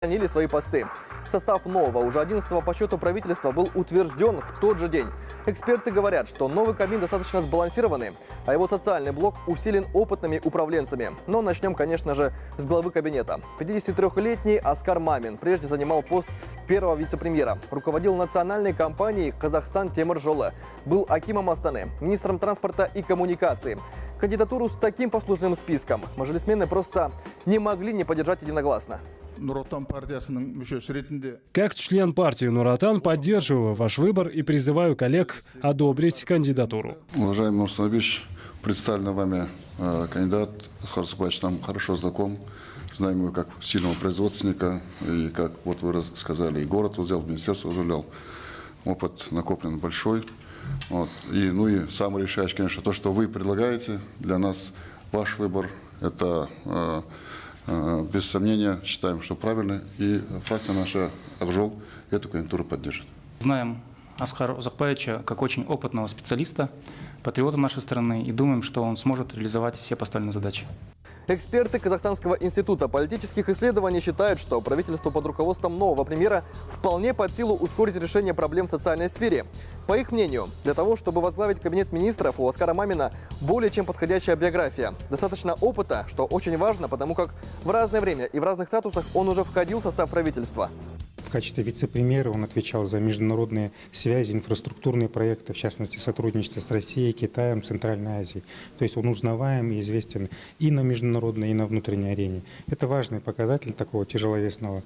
сохранили свои посты. Состав нового, уже 11-го по счету правительства был утвержден в тот же день. Эксперты говорят, что новый Кабмин достаточно сбалансированный, а его социальный блок усилен опытными управленцами. Но начнем, конечно же, с главы кабинета. 53-летний Аскар Мамин прежде занимал пост первого вице-премьера, руководил национальной компанией «Казахстан Темір-жолы», был акимом Астаны, министром транспорта и коммуникаций. Кандидатуру с таким послужным списком мажилисмены просто не могли не поддержать единогласно. Как член партии Нур-Отан поддерживаю ваш выбор и призываю коллег одобрить кандидатуру. Уважаемый Нурсултан Абишевич, представленный вами кандидат Аскар Узакбаевич нам хорошо знаком. Знаем его как сильного производственника, и как вот вы сказали, и город взял, министерство возглавлял. Опыт накоплен большой. Вот. И самое решающее, конечно, то, что вы предлагаете для нас, ваш выбор, это без сомнения считаем, что правильно, и фракция наша «Ак-Жол» эту кандидатуру поддержит. Знаем Аскара Узакбаевича как очень опытного специалиста, патриота нашей страны, и думаем, что он сможет реализовать все поставленные задачи. Эксперты Казахстанского института политических исследований считают, что правительству под руководством нового премьера вполне под силу ускорить решение проблем в социальной сфере. По их мнению, для того, чтобы возглавить кабинет министров, у Аскара Мамина более чем подходящая биография. Достаточно опыта, что очень важно, потому как в разное время и в разных статусах он уже входил в состав правительства. В качестве вице-премьера он отвечал за международные связи, инфраструктурные проекты, в частности, сотрудничество с Россией, Китаем, Центральной Азией. То есть он узнаваем и известен и на международной, и на внутренней арене. Это важный показатель такого тяжеловесного